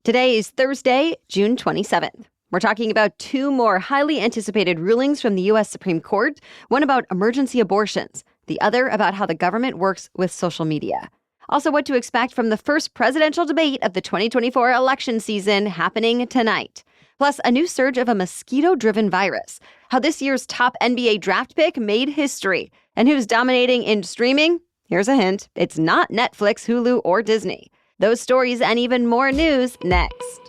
Today is Thursday, June 27th. We're talking about two more highly anticipated rulings from the U.S. Supreme Court, one about emergency abortions, the other about how the government works with social media. Also, what to expect from the first presidential debate of the 2024 election season happening tonight. Plus, a new surge of a mosquito-driven virus, how this year's top NBA draft pick made history, and who's dominating in streaming? Here's a hint. It's not Netflix, Hulu, or Disney. Those stories and even more news next.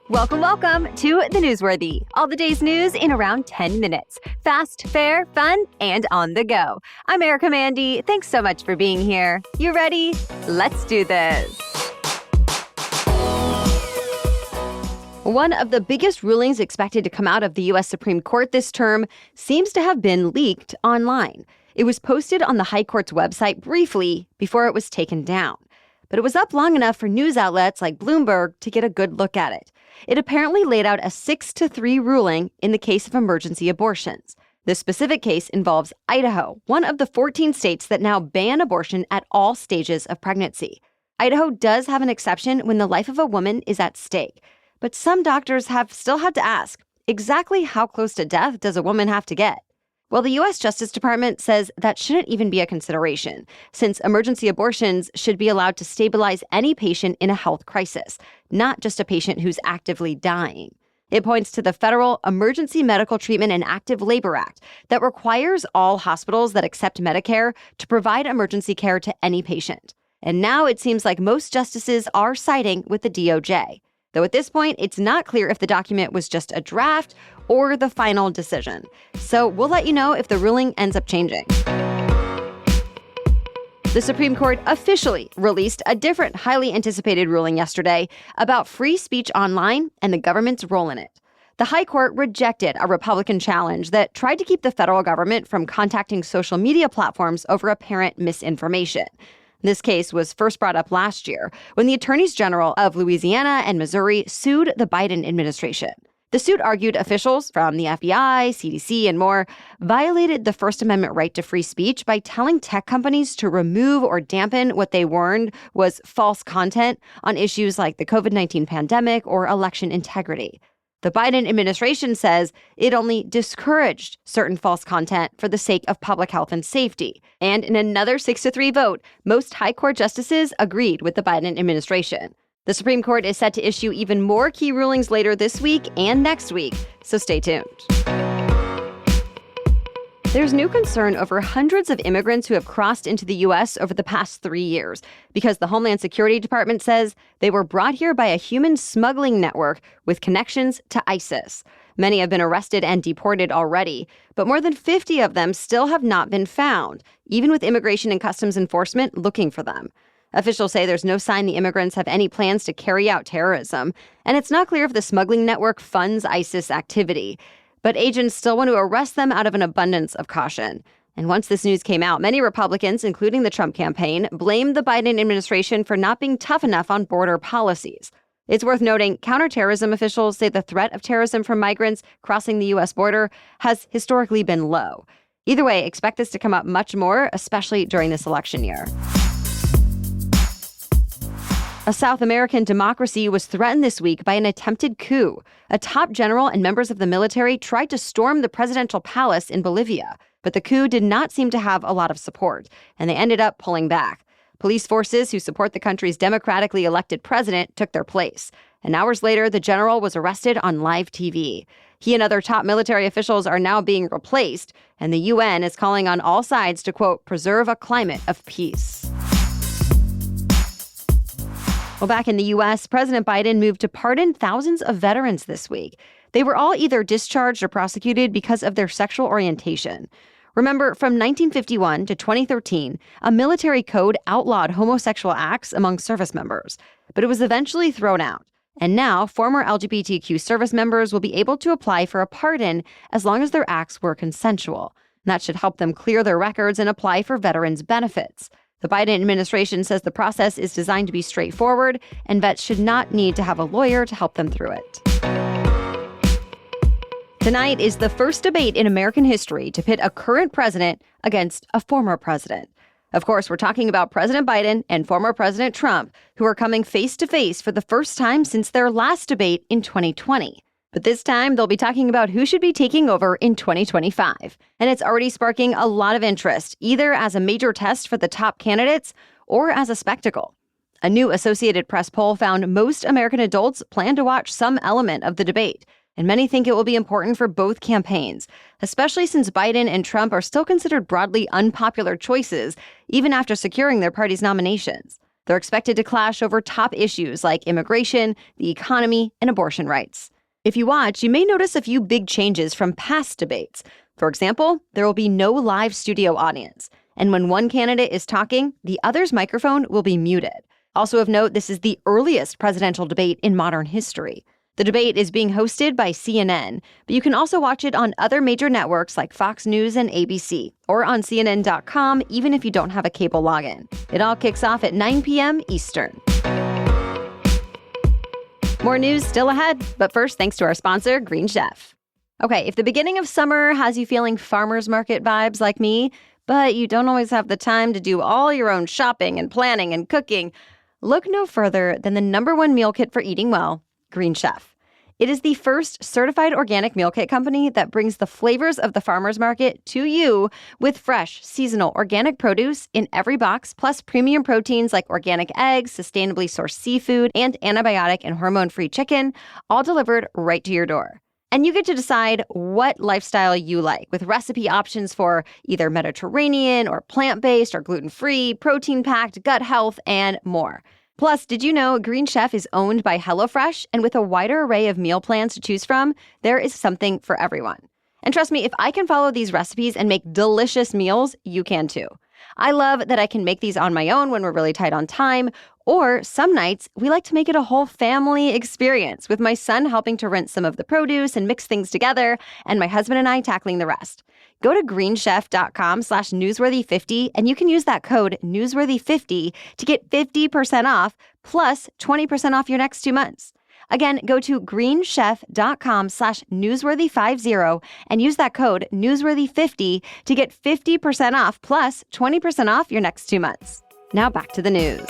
Welcome to The Newsworthy. All the day's news in around 10 minutes. Fast, fair, fun, and on the go. I'm Erica Mandy. Thanks so much for being here. You ready? Let's do this. One of the biggest rulings expected to come out of the U.S. Supreme Court this term seems to have been leaked online. It was posted on the High Court's website briefly before it was taken down. But it was up long enough for news outlets like Bloomberg to get a good look at it. It apparently laid out a 6-3 ruling in the case of emergency abortions. This specific case involves Idaho, one of the 14 states that now ban abortion at all stages of pregnancy. Idaho does have an exception when the life of a woman is at stake. But some doctors have still had to ask, exactly how close to death does a woman have to get? Well, the U.S. Justice Department says that shouldn't even be a consideration, since emergency abortions should be allowed to stabilize any patient in a health crisis, not just a patient who's actively dying. It points to the Federal Emergency Medical Treatment and Active Labor Act that requires all hospitals that accept Medicare to provide emergency care to any patient. And now it seems like most justices are siding with the DOJ. Though at this point, it's not clear if the document was just a draft or the final decision. So we'll let you know if the ruling ends up changing. The Supreme Court officially released a different highly anticipated ruling yesterday about free speech online and the government's role in it. The High Court rejected a Republican challenge that tried to keep the federal government from contacting social media platforms over apparent misinformation. This case was first brought up last year when the attorneys general of Louisiana and Missouri sued the Biden administration. The suit argued officials from the FBI, CDC, and more violated the First Amendment right to free speech by telling tech companies to remove or dampen what they warned was false content on issues like the COVID-19 pandemic or election integrity. The Biden administration says it only discouraged certain false content for the sake of public health and safety. And in another 6-3 vote, most high court justices agreed with the Biden administration. The Supreme Court is set to issue even more key rulings later this week and next week, so stay tuned. There's new concern over hundreds of immigrants who have crossed into the U.S. over the past 3 years because the Homeland Security Department says they were brought here by a human smuggling network with connections to ISIS. Many have been arrested and deported already, but more than 50 of them still have not been found, even with Immigration and Customs Enforcement looking for them. Officials say there's no sign the immigrants have any plans to carry out terrorism, and it's not clear if the smuggling network funds ISIS activity. But agents still want to arrest them out of an abundance of caution. And once this news came out, many Republicans, including the Trump campaign, blamed the Biden administration for not being tough enough on border policies. It's worth noting, counterterrorism officials say the threat of terrorism from migrants crossing the U.S. border has historically been low. Either way, expect this to come up much more, especially during this election year. A South American democracy was threatened this week by an attempted coup. A top general and members of the military tried to storm the presidential palace in Bolivia, but the coup did not seem to have a lot of support, and they ended up pulling back. Police forces who support the country's democratically elected president took their place, and hours later, the general was arrested on live TV. He and other top military officials are now being replaced, and the UN is calling on all sides to, quote, preserve a climate of peace. Well, back in the U.S., President Biden moved to pardon thousands of veterans this week. They were all either discharged or prosecuted because of their sexual orientation. Remember, from 1951 to 2013, a military code outlawed homosexual acts among service members, but it was eventually thrown out. And now, former LGBTQ service members will be able to apply for a pardon as long as their acts were consensual. And that should help them clear their records and apply for veterans' benefits. The Biden administration says the process is designed to be straightforward, and vets should not need to have a lawyer to help them through it. Tonight is the first debate in American history to pit a current president against a former president. Of course, we're talking about President Biden and former President Trump, who are coming face to face for the first time since their last debate in 2020. But this time, they'll be talking about who should be taking over in 2025. And it's already sparking a lot of interest, either as a major test for the top candidates or as a spectacle. A new Associated Press poll found most American adults plan to watch some element of the debate, and many think it will be important for both campaigns, especially since Biden and Trump are still considered broadly unpopular choices, even after securing their party's nominations. They're expected to clash over top issues like immigration, the economy, and abortion rights. If you watch, you may notice a few big changes from past debates. For example, there will be no live studio audience, and when one candidate is talking, the other's microphone will be muted. Also of note, this is the earliest presidential debate in modern history. The debate is being hosted by CNN, but you can also watch it on other major networks like Fox News and ABC, or on CNN.com, even if you don't have a cable login. It all kicks off at 9 p.m. Eastern. More news still ahead, but first, thanks to our sponsor, Green Chef. Okay, if the beginning of summer has you feeling farmer's market vibes like me, but you don't always have the time to do all your own shopping and planning and cooking, look no further than the #1 meal kit for eating well, Green Chef. It is the first certified organic meal kit company that brings the flavors of the farmer's market to you with fresh, seasonal, organic produce in every box, plus premium proteins like organic eggs, sustainably sourced seafood, and antibiotic and hormone-free chicken, all delivered right to your door. And you get to decide what lifestyle you like, with recipe options for either Mediterranean or plant-based or gluten-free, protein-packed, gut health, and more. Plus, did you know Green Chef is owned by HelloFresh? And with a wider array of meal plans to choose from, there is something for everyone. And trust me, if I can follow these recipes and make delicious meals, you can too. I love that I can make these on my own when we're really tight on time, or some nights we like to make it a whole family experience, with my son helping to rinse some of the produce and mix things together, and my husband and I tackling the rest. Go to greenchef.com/newsworthy50 and you can use that code newsworthy50 to get 50% off plus 20% off your next 2 months. Again, go to greenchef.com/newsworthy50 and use that code newsworthy50 to get 50% off plus 20% off your next 2 months. Now back to the news.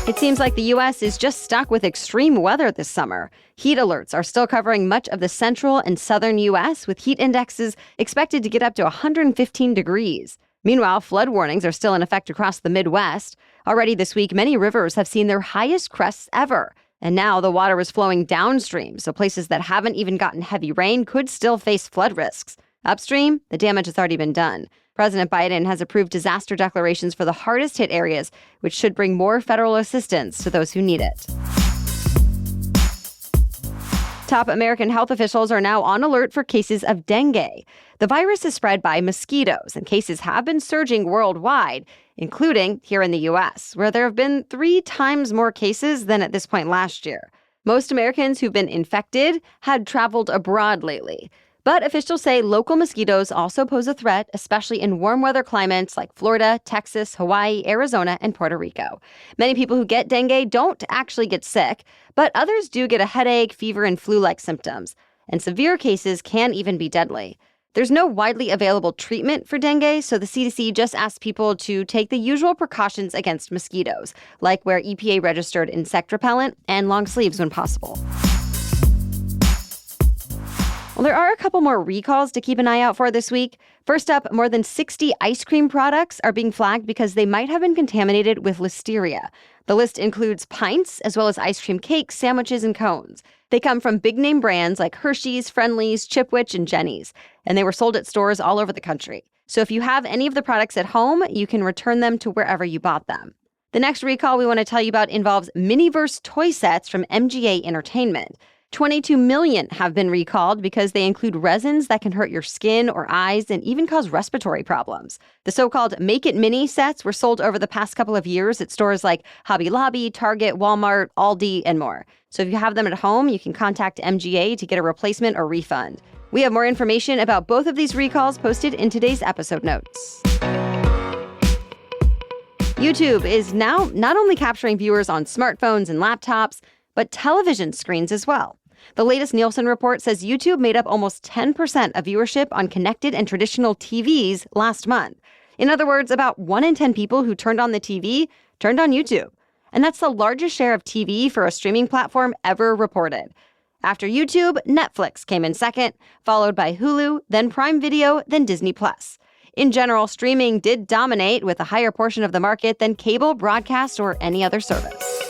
It seems like the U.S. is just stuck with extreme weather this summer. Heat alerts are still covering much of the central and southern U.S., with heat indexes expected to get up to 115 degrees. Meanwhile, flood warnings are still in effect across the Midwest. Already this week, many rivers have seen their highest crests ever. And now the water is flowing downstream, so places that haven't even gotten heavy rain could still face flood risks. Upstream, the damage has already been done. President Biden has approved disaster declarations for the hardest hit areas, which should bring more federal assistance to those who need it. Top American health officials are now on alert for cases of dengue. The virus is spread by mosquitoes, and cases have been surging worldwide, including here in the U.S., where there have been 3 times more cases than at this point last year. Most Americans who've been infected had traveled abroad lately. But officials say local mosquitoes also pose a threat, especially in warm weather climates like Florida, Texas, Hawaii, Arizona, and Puerto Rico. Many people who get dengue don't actually get sick, but others do get a headache, fever, and flu-like symptoms. And severe cases can even be deadly. There's no widely available treatment for dengue, so the CDC just asks people to take the usual precautions against mosquitoes, like wear EPA-registered insect repellent and long sleeves when possible. Well, there are a couple more recalls to keep an eye out for this week. First up, more than 60 ice cream products are being flagged because they might have been contaminated with listeria. The list includes pints, as well as ice cream cakes, sandwiches, and cones. They come from big-name brands like Hershey's, Friendly's, Chipwich, and Jenny's, and they were sold at stores all over the country. So if you have any of the products at home, you can return them to wherever you bought them. The next recall we want to tell you about involves Miniverse toy sets from MGA Entertainment. 22 million have been recalled because they include resins that can hurt your skin or eyes and even cause respiratory problems. The so-called Make It Mini sets were sold over the past couple of years at stores like Hobby Lobby, Target, Walmart, Aldi, and more. So if you have them at home, you can contact MGA to get a replacement or refund. We have more information about both of these recalls posted in today's episode notes. YouTube is now not only capturing viewers on smartphones and laptops, but television screens as well. The latest Nielsen report says YouTube made up almost 10% of viewership on connected and traditional TVs last month. In other words, about 1 in 10 people who turned on the TV turned on YouTube. And that's the largest share of TV for a streaming platform ever reported. After YouTube, Netflix came in second, followed by Hulu, then Prime Video, then Disney+. In general, streaming did dominate with a higher portion of the market than cable, broadcast, or any other service.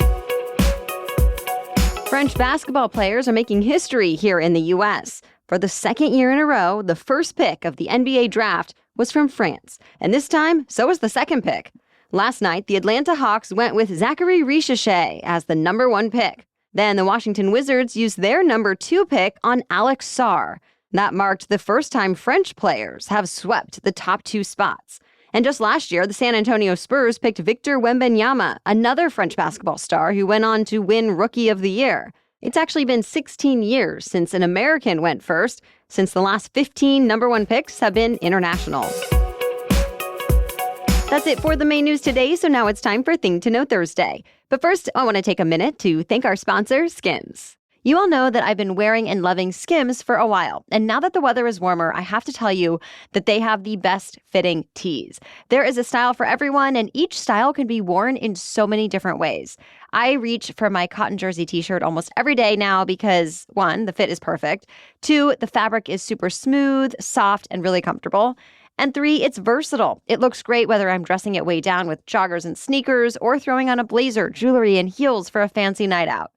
French basketball players are making history here in the U.S. For the second year in a row, the first pick of the NBA draft was from France. And this time, so was the second pick. Last night, the Atlanta Hawks went with Zachary Richichet as the number 1 pick. Then the Washington Wizards used their number 2 pick on Alex Sarr. That marked the first time French players have swept the top 2 spots. And just last year, the San Antonio Spurs picked Victor Wembanyama, another French basketball star who went on to win Rookie of the Year. It's actually been 16 years since an American went first, since the last 15 number 1 picks have been international. That's it for the main news today, so now it's time for Thing to Know Thursday. But first, I want to take a minute to thank our sponsor, SKIMS. You all know that I've been wearing and loving SKIMS for a while, and now that the weather is warmer, I have to tell you that they have the best fitting tees. There is a style for everyone, and each style can be worn in so many different ways. I reach for my cotton jersey t-shirt almost every day now because, 1, the fit is perfect, 2, the fabric is super smooth, soft, and really comfortable, and 3, it's versatile. It looks great whether I'm dressing it way down with joggers and sneakers or throwing on a blazer, jewelry, and heels for a fancy night out.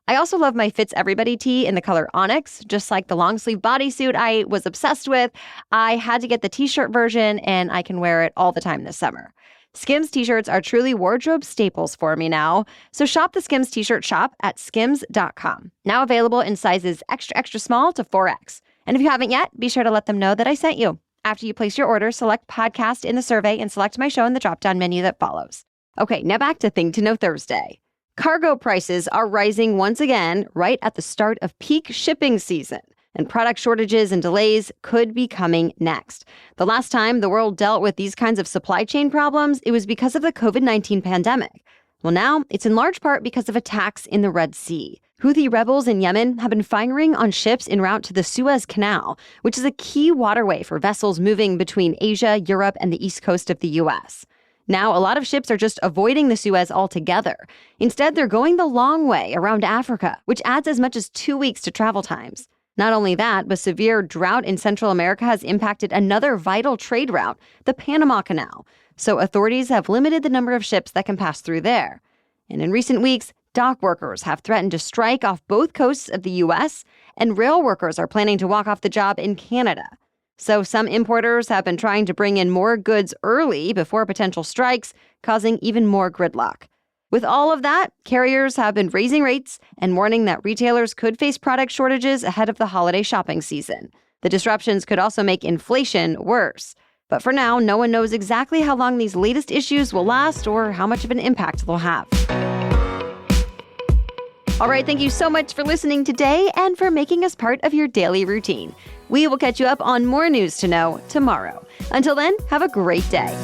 I also love my Fits Everybody tee in the color Onyx. Just like the long sleeve bodysuit I was obsessed with, I had to get the t-shirt version, and I can wear it all the time this summer. SKIMS t-shirts are truly wardrobe staples for me now, so shop the SKIMS T-Shirt Shop at skims.com. Now available in sizes extra, extra small to 4X. And if you haven't yet, be sure to let them know that I sent you. After you place your order, select podcast in the survey and select my show in the drop-down menu that follows. Okay, now back to Thing to Know Thursday. Cargo prices are rising once again right at the start of peak shipping season, and product shortages and delays could be coming next. The last time the world dealt with these kinds of supply chain problems, it was because of the COVID-19 pandemic. Well, now it's in large part because of attacks in the Red Sea. Houthi rebels in Yemen have been firing on ships en route to the Suez Canal, which is a key waterway for vessels moving between Asia, Europe, and the east coast of the U.S. Now, a lot of ships are just avoiding the Suez altogether. Instead, they're going the long way around Africa, which adds as much as 2 weeks to travel times. Not only that, but severe drought in Central America has impacted another vital trade route, the Panama Canal. So authorities have limited the number of ships that can pass through there. And in recent weeks, dock workers have threatened to strike off both coasts of the U.S., and rail workers are planning to walk off the job in Canada. So some importers have been trying to bring in more goods early before potential strikes, causing even more gridlock. With all of that, carriers have been raising rates and warning that retailers could face product shortages ahead of the holiday shopping season. The disruptions could also make inflation worse. But for now, no one knows exactly how long these latest issues will last or how much of an impact they'll have. All right, thank you so much for listening today and for making us part of your daily routine. We will catch you up on more news to know tomorrow. Until then, have a great day.